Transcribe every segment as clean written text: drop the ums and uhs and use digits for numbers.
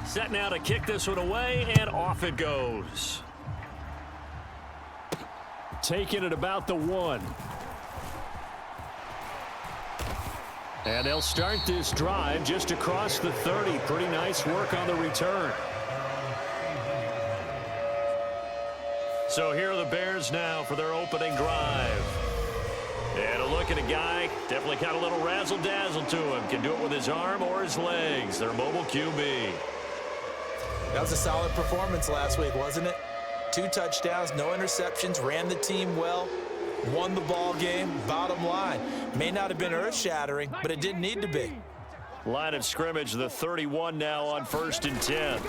Set now to kick this one away, and off it goes. Taking it about the 1. And they'll start this drive just across the 30. Pretty nice work on the return. So here are the Bears now for their opening drive. And a look at a guy, definitely got a little razzle-dazzle to him. Can do it with his arm or his legs. Their mobile QB. That was a solid performance last week, wasn't it? 2 touchdowns, no interceptions, ran the team well, won the ball game. Bottom line, may not have been earth-shattering, but it didn't need to be. Line of scrimmage, the 31 now on 1st and 10.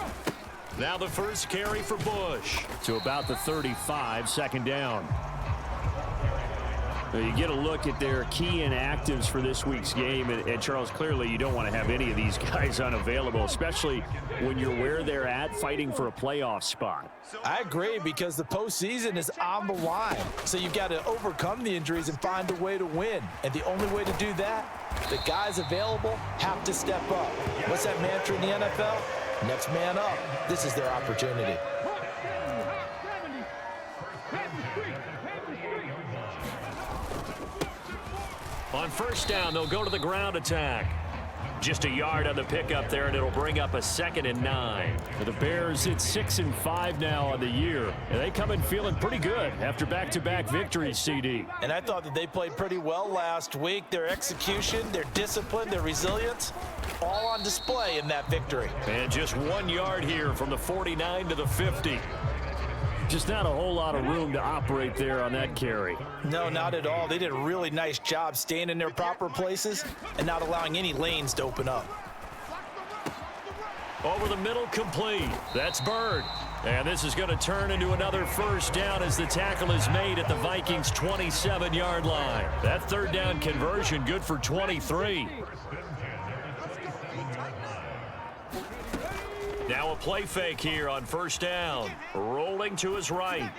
Now the first carry for Bush to about the 35, 2nd down. You get a look at their key inactives for this week's game, and Charles, clearly you don't want to have any of these guys unavailable, especially when you're where they're at fighting for a playoff spot. I agree, because the postseason is on the line, so you've got to overcome the injuries and find a way to win, and the only way to do that, the guys available have to step up. What's that mantra in the NFL? Next man up. This is their opportunity. On 1st down, they'll go to the ground attack. Just a yard on the pickup there, and it'll bring up a 2nd and 9. For the Bears, it's 6-5 now on the year. And they come in feeling pretty good after back-to-back victories, CD. And I thought that they played pretty well last week. Their execution, their discipline, their resilience, all on display in that victory. And just 1 yard here from the 49 to the 50. Just not a whole lot of room to operate there on that carry. No, not at all. They did a really nice job staying in their proper places and not allowing any lanes to open up. Over the middle, complete. That's Bird. And this is going to turn into another 1st down as the tackle is made at the Vikings' 27-yard line. That 3rd down conversion good for 23. Now a play fake here on 1st down. Rolling to his right.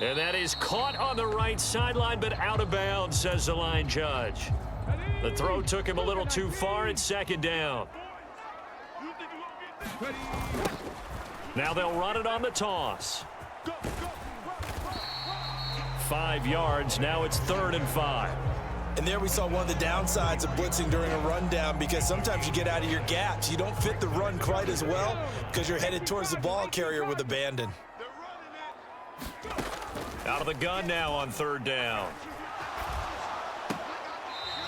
And that is caught on the right sideline, but out of bounds, says the line judge. The throw took him a little too far. It's 2nd down. Now they'll run it on the toss. 5 yards. Now it's 3rd and 5. And there we saw one of the downsides of blitzing during a rundown, because sometimes you get out of your gaps. You don't fit the run quite as well because you're headed towards the ball carrier with abandon. Out of the gun now on 3rd down.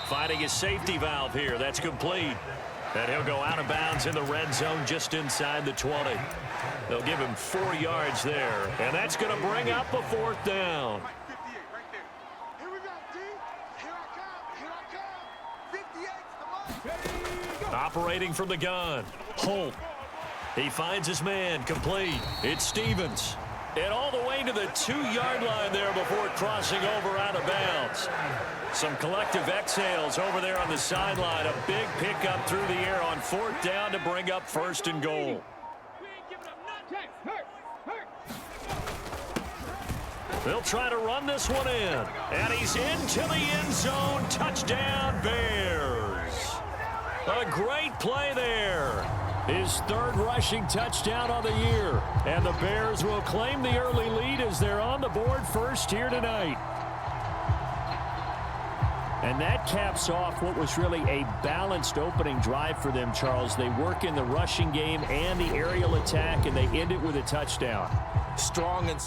Finding his safety valve here. That's complete. And he'll go out of bounds in the red zone just inside the 20. They'll give him 4 yards there. And that's going to bring up a 4th down. Operating from the gun. Holt. He finds his man. Complete. It's Stevens. And all the way to the 2-yard line there before crossing over out of bounds. Some collective exhales over there on the sideline. A big pickup through the air on 4th down to bring up 1st and goal. They'll try to run this one in. And he's into the end zone. Touchdown, Bears. A great play there. His 3rd rushing touchdown on the year. And the Bears will claim the early lead as they're on the board first here tonight. And that caps off what was really a balanced opening drive for them, Charles. They work in the rushing game and the aerial attack, and they end it with a touchdown. Strong and...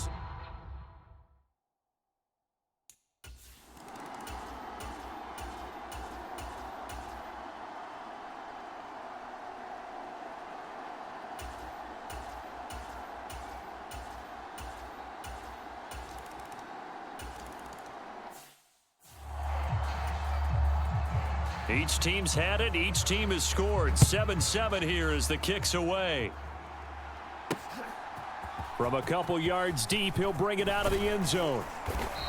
Each team's had it. Each team has scored. 7-7 here as the kick's away. From a couple yards deep, he'll bring it out of the end zone.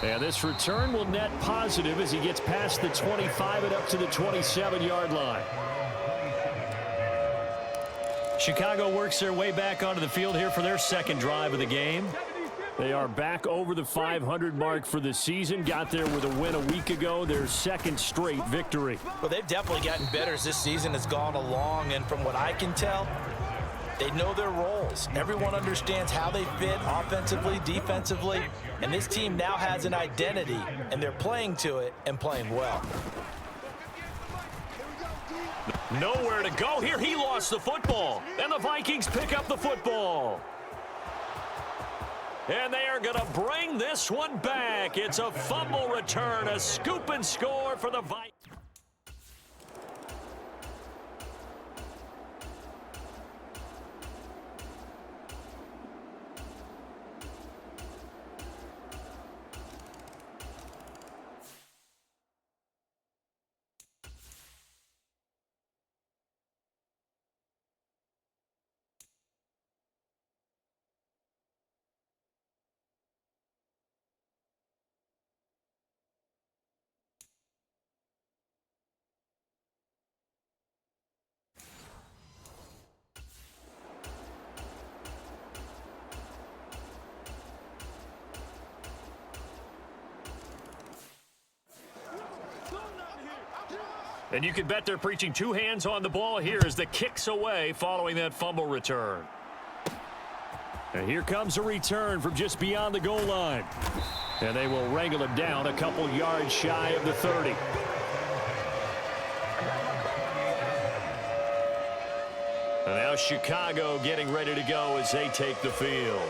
And this return will net positive as he gets past the 25 and up to the 27-yard line. Chicago works their way back onto the field here for their second drive of the game. They are back over the 500 mark for the season. Got there with a win a week ago, their second straight victory. Well, they've definitely gotten better as this season has gone along, and from what I can tell, they know their roles. Everyone understands how they fit offensively, defensively, and this team now has an identity, and they're playing to it and playing well. Nowhere to go here. He lost the football, and the Vikings pick up the football. And they are going to bring this one back. It's a fumble return, a scoop and score for the Vikings. And you can bet they're preaching two hands on the ball here as the kick's away following that fumble return. And here comes a return from just beyond the goal line. And they will wrangle him down a couple yards shy of the 30. And now Chicago getting ready to go as they take the field.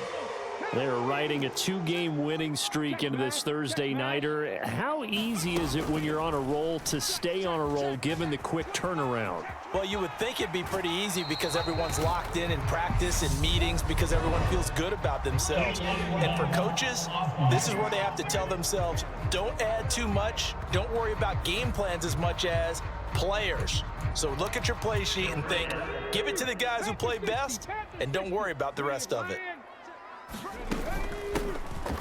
They're riding a two-game winning streak into this Thursday nighter. How easy is it when you're on a roll to stay on a roll given the quick turnaround? Well, you would think it'd be pretty easy because everyone's locked in practice and meetings because everyone feels good about themselves. And for coaches, this is where they have to tell themselves, don't add too much. Don't worry about game plans as much as players. So look at your play sheet and think, give it to the guys who play best, and don't worry about the rest of it.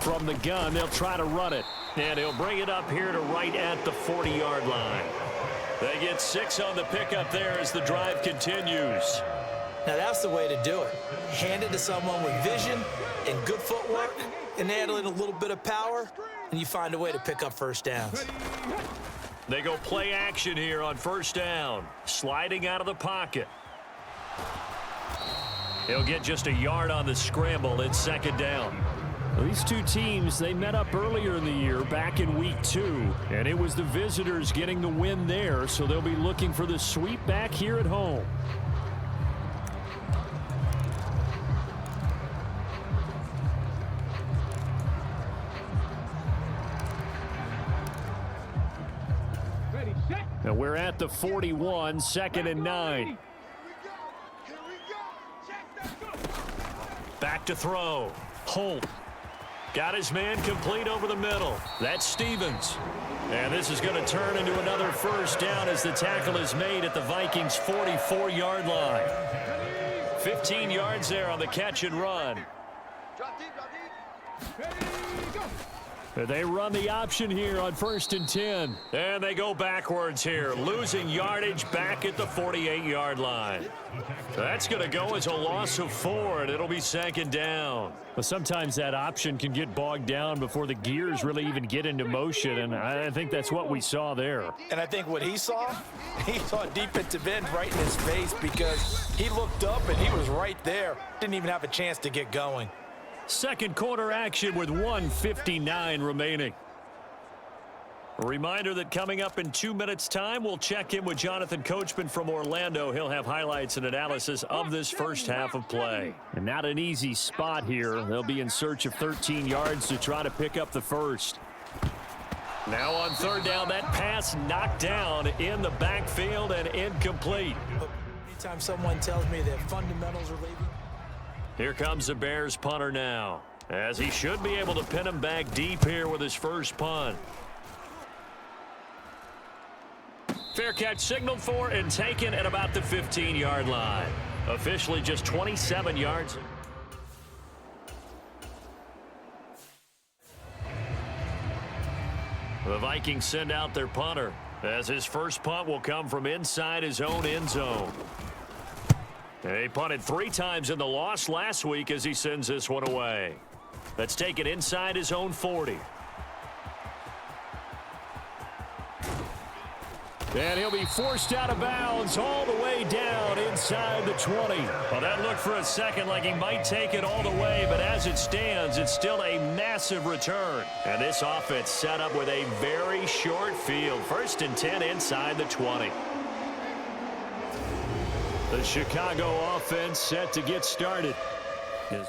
From the gun, they'll try to run it. And he'll bring it up here to right at the 40-yard line. They get 6 on the pickup there as the drive continues. Now that's the way to do it. Hand it to someone with vision and good footwork and add in a little bit of power, and you find a way to pick up first downs. They go play action here on first down. Sliding out of the pocket. He'll get just a yard on the scramble. It's second down. Well, these two teams, they met up earlier in the year back in week 2, and it was the visitors getting the win there, so they'll be looking for the sweep back here at home. Now we're at the 41, 2nd and 9. Back to throw. Holt. Got his man complete over the middle. That's Stevens. And this is going to turn into another first down as the tackle is made at the Vikings' 44-yard line. 15 yards there on the catch and run. They run the option here on 1st and 10. And they go backwards here, losing yardage back at the 48-yard line. That's going to go as a loss of 4, and it'll be 2nd down. Well, sometimes that option can get bogged down before the gears really even get into motion, and I think that's what we saw there. And I think what he saw a defensive end right in his face because he looked up and he was right there. Didn't even have a chance to get going. Second quarter action with 1:59 remaining. A reminder that coming up in 2 minutes' time, we'll check in with Jonathan Coachman from Orlando. He'll have highlights and analysis of this first half of play. And not an easy spot here. They'll be in search of 13 yards to try to pick up the first. Now on 3rd down, that pass knocked down in the backfield and incomplete. Anytime someone tells me that fundamentals are leaving. Here comes the Bears punter now, as he should be able to pin him back deep here with his first punt. Fair catch signaled for and taken at about the 15-yard line. Officially just 27 yards. The Vikings send out their punter, as his first punt will come from inside his own end zone. He punted 3 times in the loss last week as he sends this one away. Let's take it inside his own 40. And he'll be forced out of bounds all the way down inside the 20. Well, that looked for a second like he might take it all the way, but as it stands, it's still a massive return. And this offense set up with a very short field. 1st and 10 inside the 20. The Chicago offense set to get started. Let's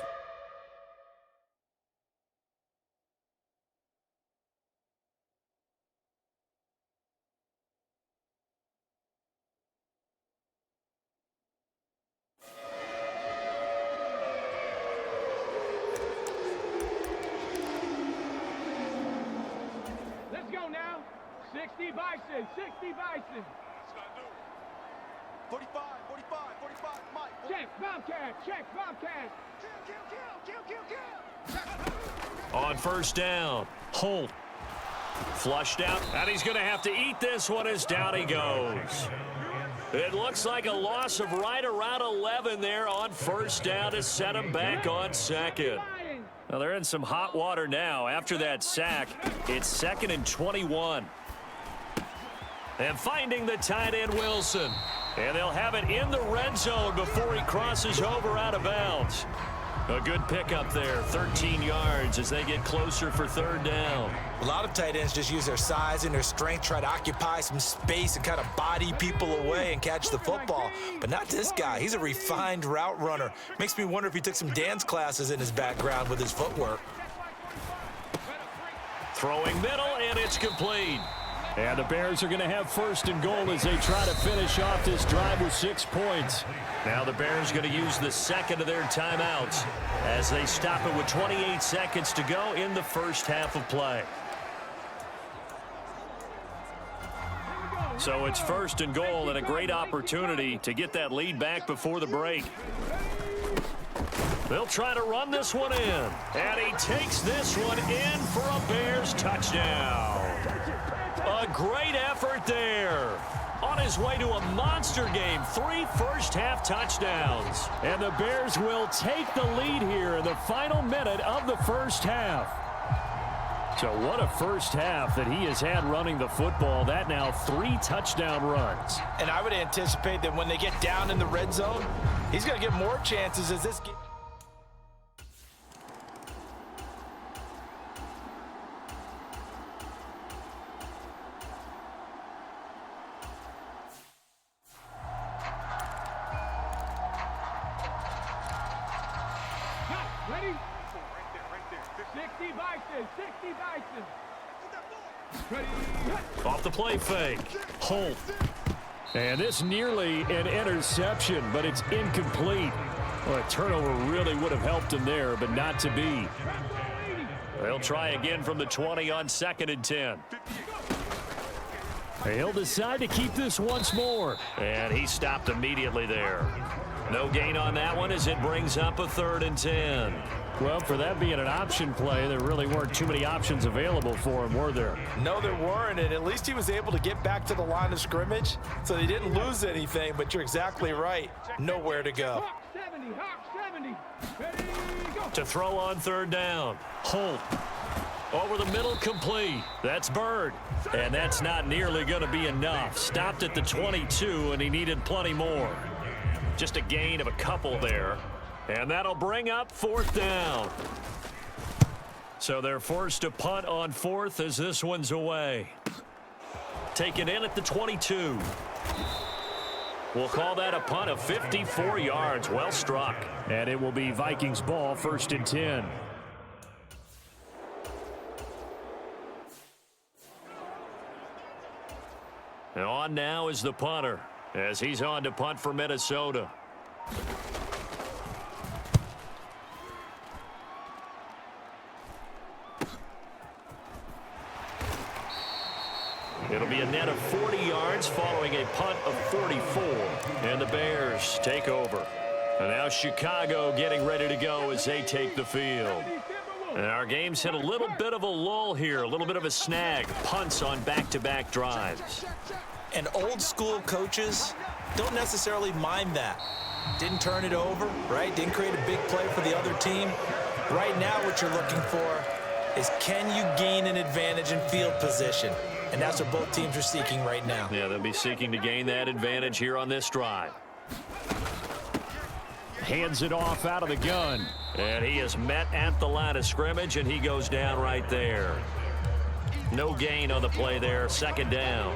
go now. 60 Bison, 60 Bison. 45, 45, 45, Mike. Check, Bobcat, check, Bobcat. Kill. On 1st down, Holt. Flushed out, and he's going to have to eat this one as down he goes. It looks like a loss of right around 11 there on 1st down to set him back on 2nd. Well, they're in some hot water now. After that sack, it's 2nd and 21. And finding the tight end, Wilson. And they'll have it in the red zone before he crosses over out of bounds. A good pickup there, 13 yards as they get closer for 3rd down. A lot of tight ends just use their size and their strength, try to occupy some space and kind of body people away and catch the football. But not this guy. He's a refined route runner. Makes me wonder if he took some dance classes in his background with his footwork. Throwing middle, and it's complete. And the Bears are going to have 1st and goal as they try to finish off this drive with 6 points. Now the Bears going to use the 2nd of their timeouts as they stop it with 28 seconds to go in the 1st half of play. So it's 1st and goal and a great opportunity to get that lead back before the break. They'll try to run this one in. And he takes this one in for a Bears touchdown. A great effort there. On his way to a monster game, 3 first-half touchdowns. And the Bears will take the lead here in the final minute of the 1st half. So what a 1st half that he has had running the football. That now 3 touchdown runs. And I would anticipate that when they get down in the red zone, he's going to get more chances as this game. Ready? Right there. 60 Bison, 60 Bison. Ready? Off the play fake. Holt. And this nearly an interception, but it's incomplete. Well, a turnover really would have helped him there, but not to be. They'll try again from the 20 on 2nd and 10. He'll decide to keep this once more. And he stopped immediately there. No gain on that one as it brings up a 3rd and 10. Well, for that being an option play, there really weren't too many options available for him, were there? No, there weren't, and at least he was able to get back to the line of scrimmage, so they didn't lose anything, but you're exactly right. Nowhere to go. Hawk 70, Hawk 70. Ready, go. To throw on 3rd down. Holt. Over the middle, complete. That's Bird. And that's not nearly going to be enough. Stopped at the 22, and he needed plenty more. Just a gain of a couple there. And that'll bring up 4th down. So they're forced to punt on 4th as this one's away. Taken in at the 22. We'll call that a punt of 54 yards. Well struck. And it will be Vikings ball, 1st and 10. And on now is the punter as he's on to punt for Minnesota. It'll be a net of 40 yards following a punt of 44. And the Bears take over. And now Chicago getting ready to go as they take the field. And our game's hit a little bit of a lull here, a little bit of a snag. Punts on back-to-back drives. And old school coaches don't necessarily mind that. Didn't turn it over, right? Didn't create a big play for the other team. Right now what you're looking for is, can you gain an advantage in field position? And that's what both teams are seeking right now. Yeah, they'll be seeking to gain that advantage here on this drive. Hands it off out of the gun. And he is met at the line of scrimmage, and he goes down right there. No gain on the play there. Second down.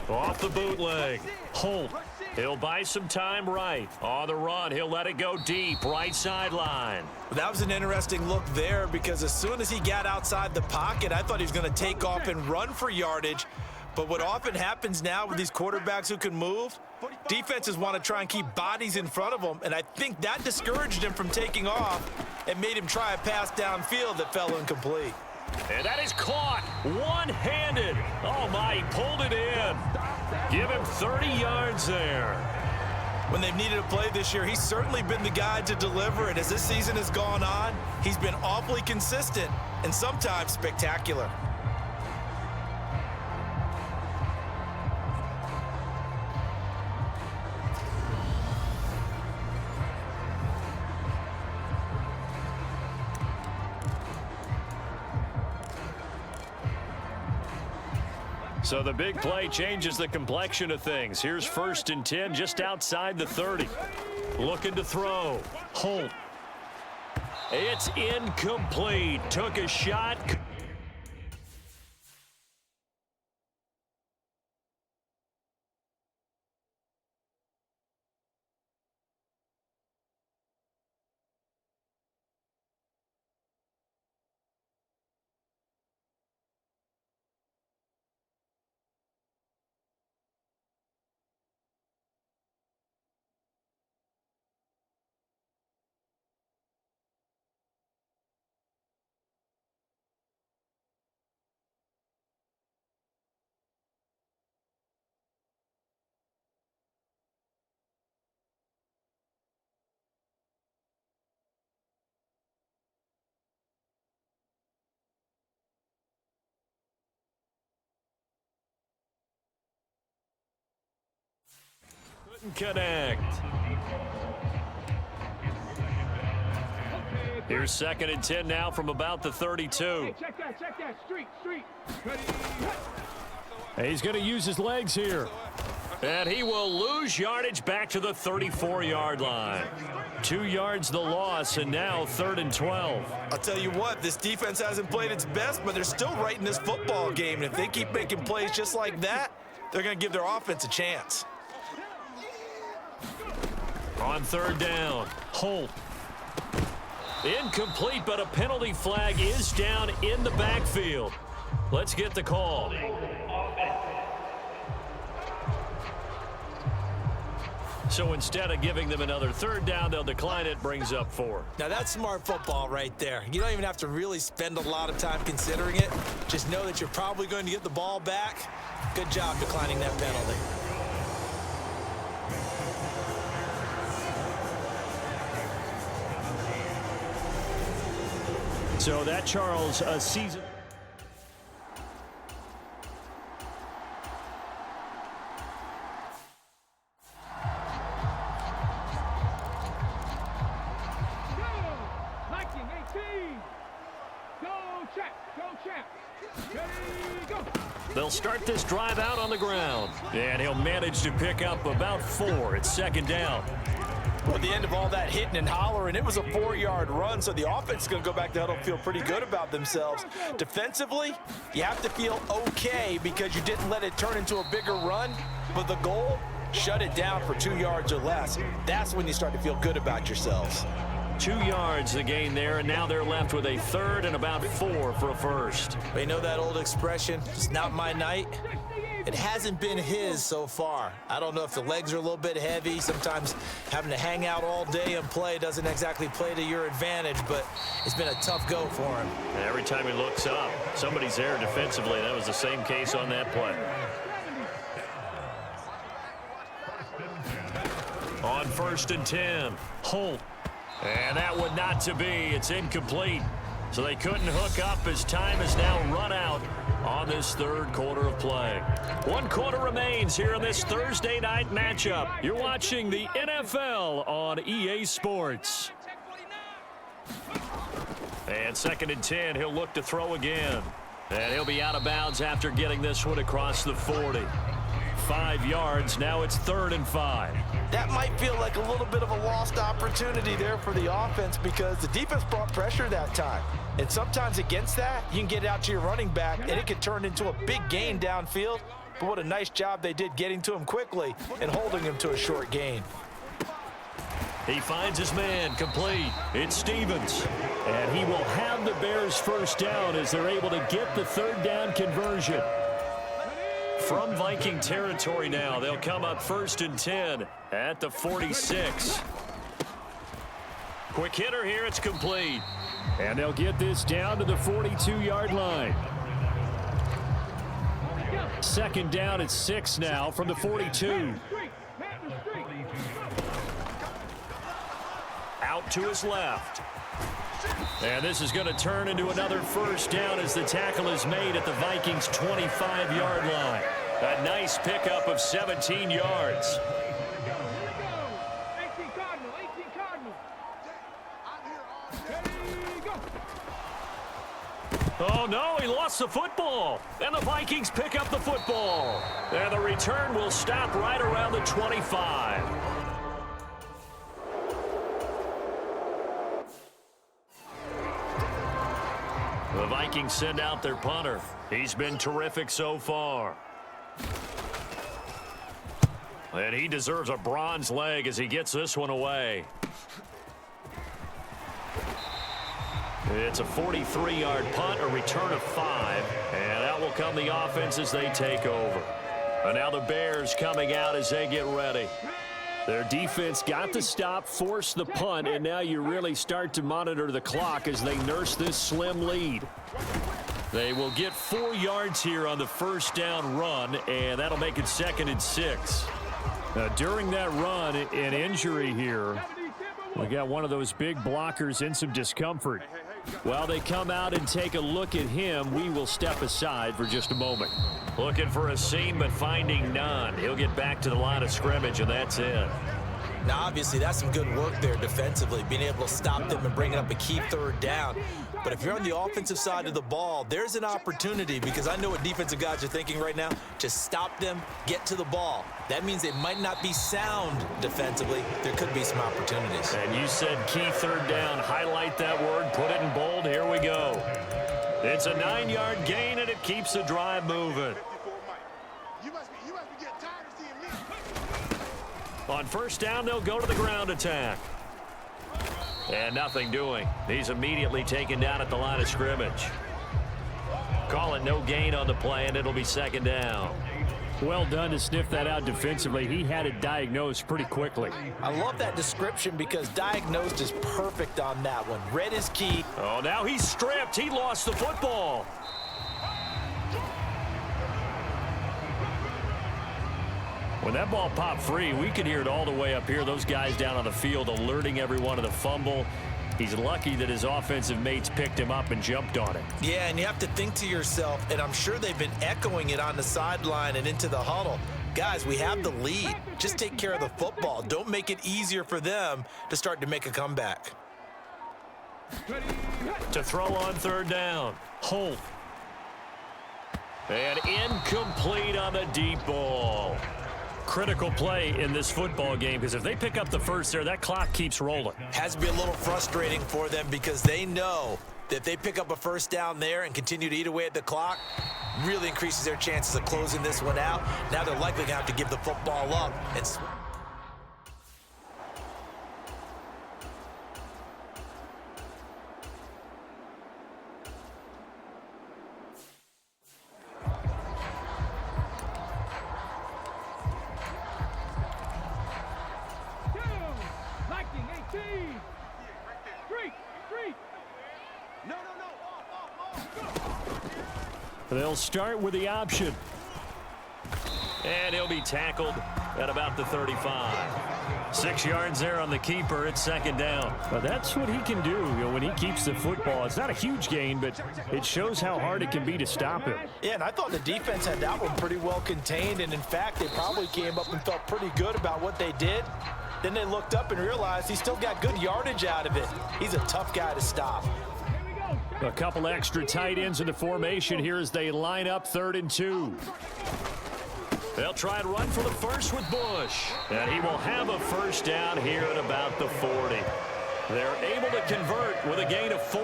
Off the bootleg. Holt. He'll buy some time right. On the run, he'll let it go deep. Right sideline. That was an interesting look there, because as soon as he got outside the pocket, I thought he was going to take off and run for yardage. But what often happens now with these quarterbacks who can move, defenses want to try and keep bodies in front of them, and I think that discouraged him from taking off and made him try a pass downfield that fell incomplete. And that is caught one-handed. Oh, my, he pulled it in. Give him 30 yards there. When they've needed a play this year, he's certainly been the guy to deliver, and as this season has gone on, he's been awfully consistent and sometimes spectacular. So the big play changes the complexion of things. Here's 1st and 10 just outside the 30. Looking to throw. Holt. It's incomplete. Took a shot. Connect. Here's 2nd and 10 now from about the 32. Hey, check that. Street. Ready. And he's going to use his legs here. And he will lose yardage back to the 34-yard line. 2 yards the loss, and now 3rd and 12. I'll tell you what, this defense hasn't played its best, but they're still right in this football game. And if they keep making plays just like that, they're going to give their offense a chance. On 3rd down, Holt. Incomplete, but a penalty flag is down in the backfield. Let's get the call. So instead of giving them another 3rd down, they'll decline it, brings up 4. Now that's smart football right there. You don't even have to really spend a lot of time considering it. Just know that you're probably going to get the ball back. Good job declining that penalty. So that, Charles, a season. Liking 18. Go champ. Ready, go. They'll start this drive out on the ground. And he'll manage to pick up about 4. It's 2nd down. Well, at the end of all that hitting and hollering, it was a 4-yard run, so the offense is going to go back to huddle and feel pretty good about themselves. Defensively, you have to feel okay because you didn't let it turn into a bigger run, but the goal, shut it down for 2 yards or less. That's when you start to feel good about yourselves. 2 yards the gain there, and now they're left with a 3rd and about 4 for a 1st. But you know that old expression, it's not my night? It hasn't been his so far. I don't know if the legs are a little bit heavy. Sometimes having to hang out all day and play doesn't exactly play to your advantage, but it's been a tough go for him. And every time he looks up, somebody's there defensively. That was the same case on that play. On 1st and 10, Holt. And that would not to be. It's incomplete. So they couldn't hook up as time has now run out on this third quarter of play. 1 quarter remains here in this Thursday night matchup. You're watching the NFL on EA Sports. And 2nd and 10, he'll look to throw again. And he'll be out of bounds after getting this one across the 40. 5 yards, now it's 3rd and 5. That might feel like a little bit of a lost opportunity there for the offense because the defense brought pressure that time. And sometimes against that, you can get it out to your running back, and it can turn into a big gain downfield. But what a nice job they did getting to him quickly and holding him to a short gain. He finds his man complete. It's Stevens. And he will have the Bears first down as they're able to get the 3rd down conversion. From Viking territory now, they'll come up 1st and 10 at the 46. Quick hitter here, it's complete. And they'll get this down to the 42-yard line. 2nd down at 6 now from the 42. Out to his left. And this is going to turn into another first down as the tackle is made at the Vikings' 25-yard line. A nice pickup of 17 yards. 18 Cardinal, 18 Cardinal. Oh, no, he lost the football. And the Vikings pick up the football. And the return will stop right around the 25. The Vikings send out their punter. He's been terrific so far. And he deserves a bronze leg as he gets this one away. It's a 43-yard punt, a return of 5. And out will come the offense as they take over. And now the Bears coming out as they get ready. Their defense got the stop, forced the punt, and now you really start to monitor the clock as they nurse this slim lead. They will get 4 yards here on the first down run, and that'll make it 2nd and 6. Now, during that run, an injury here. We got one of those big blockers in some discomfort. While they come out and take a look at him, we will step aside for just a moment. Looking for a seam, but finding none. He'll get back to the line of scrimmage, and that's it. Now, obviously, that's some good work there defensively, being able to stop them and bringing up a key 3rd down. But if you're on the offensive side of the ball, there's an opportunity because I know what defensive guys are thinking right now. Just stop them, get to the ball. That means they might not be sound defensively. There could be some opportunities. And you said key 3rd down. Highlight that word, put it in bold. Here we go. It's a 9-yard gain, and it keeps the drive moving. You must be getting tired of seeing me. On first down, they'll go to the ground attack. And nothing doing. He's immediately taken down at the line of scrimmage. Call it no gain on the play, and it'll be 2nd down. Well done to sniff that out defensively. He had it diagnosed pretty quickly. I love that description because diagnosed is perfect on that one. Red is key. Oh, now he's stripped. He lost the football. When that ball popped free, we could hear it all the way up here. Those guys down on the field alerting everyone of the fumble. He's lucky that his offensive mates picked him up and jumped on it. Yeah, and you have to think to yourself, and I'm sure they've been echoing it on the sideline and into the huddle. Guys, we have the lead. Just take care of the football. Don't make it easier for them to start to make a comeback. To throw on 3rd down. Holt. And incomplete on the deep ball. Critical play in this football game because if they pick up the first there, that clock keeps rolling. Has to be a little frustrating for them because they know that if they pick up a first down there and continue to eat away at the clock, really increases their chances of closing this one out. Now they're likely going to have to give the football up and They'll start with the option. And he'll be tackled at about the 35. 6 yards there on the keeper. It's second down. Well, that's what he can do, when he keeps the football. It's not a huge gain, but it shows how hard it can be to stop him. Yeah, and I thought the defense had that one pretty well contained, and in fact, they probably came up and felt pretty good about what they did. Then they looked up and realized he still got good yardage out of it. He's a tough guy to stop. A couple extra tight ends in the formation here as they line up 3rd and 2. They'll try and run for the first with Bush. And he will have a first down here at about the 40. They're able to convert with a gain of 4.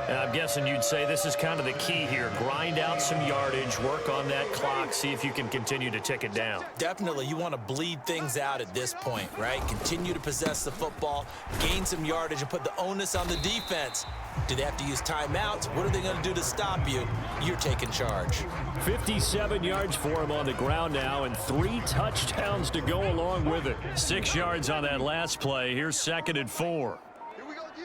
And I'm guessing you'd say this is kind of the key here. Grind out some yardage, work on that clock, see if you can continue to tick it down. Definitely, you want to bleed things out at this point, right? Continue to possess the football, gain some yardage, and put the onus on the defense. Do they have to use timeouts? What are they going to do to stop you? You're taking charge. 57 yards for him on the ground now, and 3 touchdowns to go along with it. 6 yards on that last play. Here's 2nd and 4. Here we go, G.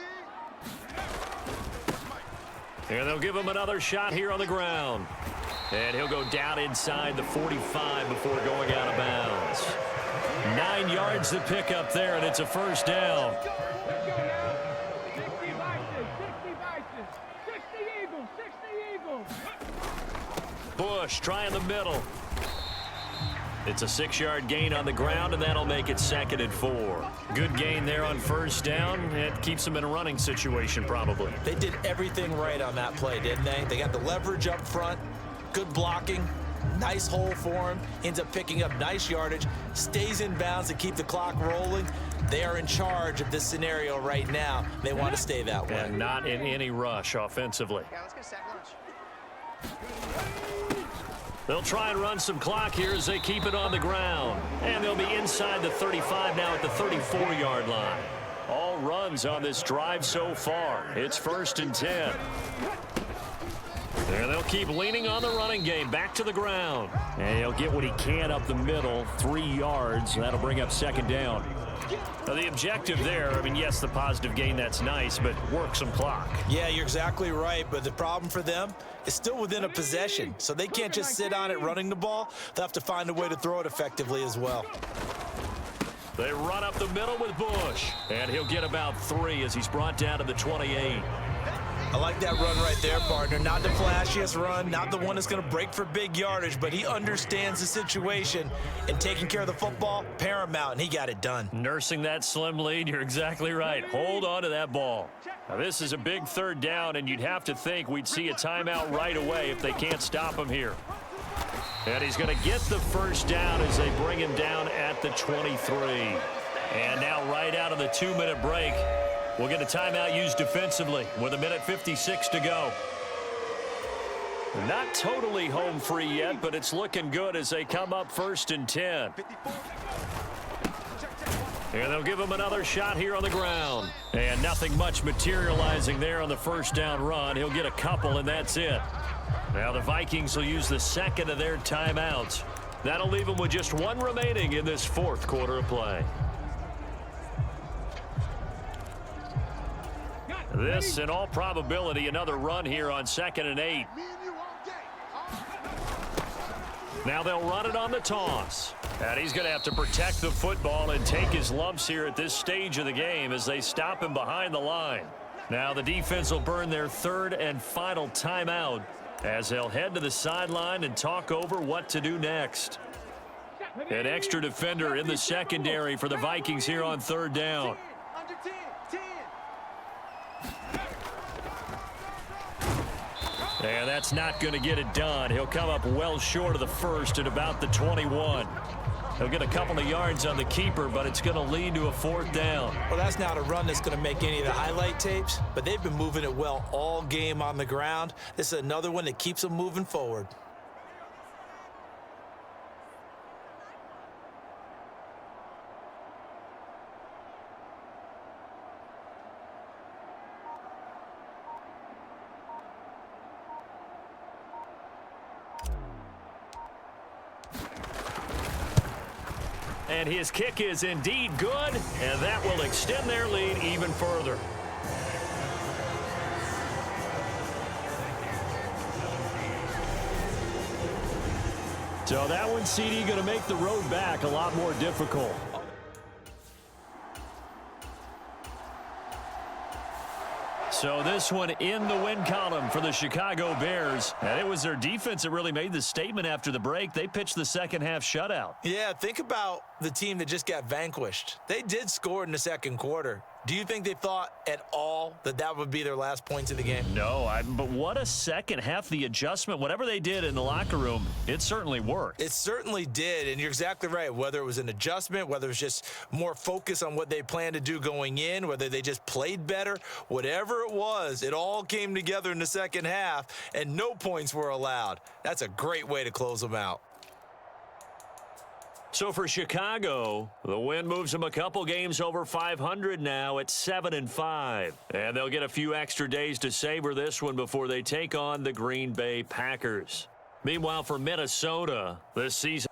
And they'll give him another shot here on the ground. And he'll go down inside the 45 before going out of bounds. 9 yards to pick up there, and it's a first down. Let's go now. 60 Bison, 60 Bison, 60 Eagles, 60 Eagles. Bush trying the middle. It's a 6-yard gain on the ground, and that'll make it 2nd and 4. Good gain there on first down. It keeps them in a running situation probably. They did everything right on that play, didn't they? They got the leverage up front, good blocking, nice hole for him, ends up picking up nice yardage, stays in bounds to keep the clock rolling. They are in charge of this scenario right now. They want to stay that way. And not in any rush offensively. Yeah, let's get sack lunch. They'll try and run some clock here as they keep it on the ground. And they'll be inside the 35 now at the 34-yard line. All runs on this drive so far. It's 1st and 10. And they'll keep leaning on the running game. Back to the ground. And he'll get what he can up the middle, 3 yards. That'll bring up 2nd down. Now the objective there, I mean, yes, the positive gain, that's nice, but work some clock. Yeah, you're exactly right, but the problem for them is still within a possession, so they can't just sit on it running the ball. They'll have to find a way to throw it effectively as well. They run up the middle with Bush, and he'll get about 3 as he's brought down to the 28. I like that run right there, partner. Not the flashiest run, not the one that's going to break for big yardage, but he understands the situation, and taking care of the football, paramount, and he got it done. Nursing that slim lead, you're exactly right. Hold on to that ball. Now, this is a big 3rd down, and you'd have to think we'd see a timeout right away if they can't stop him here. And he's going to get the first down as they bring him down at the 23. And now right out of the 2-minute break, we'll get a timeout used defensively with 1:56 to go. Not totally home free yet, but it's looking good as they come up 1st and 10. And they'll give him another shot here on the ground. And nothing much materializing there on the first down run. He'll get a couple, and that's it. Now the Vikings will use the 2nd of their timeouts. That'll leave them with just 1 remaining in this 4th quarter of play. This, in all probability, another run here on 2nd and 8. Now they'll run it on the toss. And he's going to have to protect the football and take his lumps here at this stage of the game as they stop him behind the line. Now the defense will burn their 3rd and final timeout as they'll head to the sideline and talk over what to do next. An extra defender in the secondary for the Vikings here on 3rd down. And that's not going to get it done. He'll come up well short of the first at about the 21. He'll get a couple of yards on the keeper, but it's going to lead to a 4th down. Well, that's not a run that's going to make any of the highlight tapes, but they've been moving it well all game on the ground. This is another one that keeps them moving forward. And his kick is indeed good, and that will extend their lead even further. So that one, CD, going to make the road back a lot more difficult. So this one in the win column for the Chicago Bears. And it was their defense that really made the statement after the break. They pitched the second half shutout. Yeah, think about the team that just got vanquished. They did score in the second quarter. Do you think they thought at all that that would be their last points of the game? No, but what a second half. The adjustment, whatever they did in the locker room, it certainly worked. It certainly did, and you're exactly right. Whether it was an adjustment, whether it was just more focus on what they planned to do going in, whether they just played better, whatever it was, it all came together in the second half, and no points were allowed. That's a great way to close them out. So for Chicago, the win moves them a couple games over 500 now at 7-5. And they'll get a few extra days to savor this one before they take on the Green Bay Packers. Meanwhile, for Minnesota, this season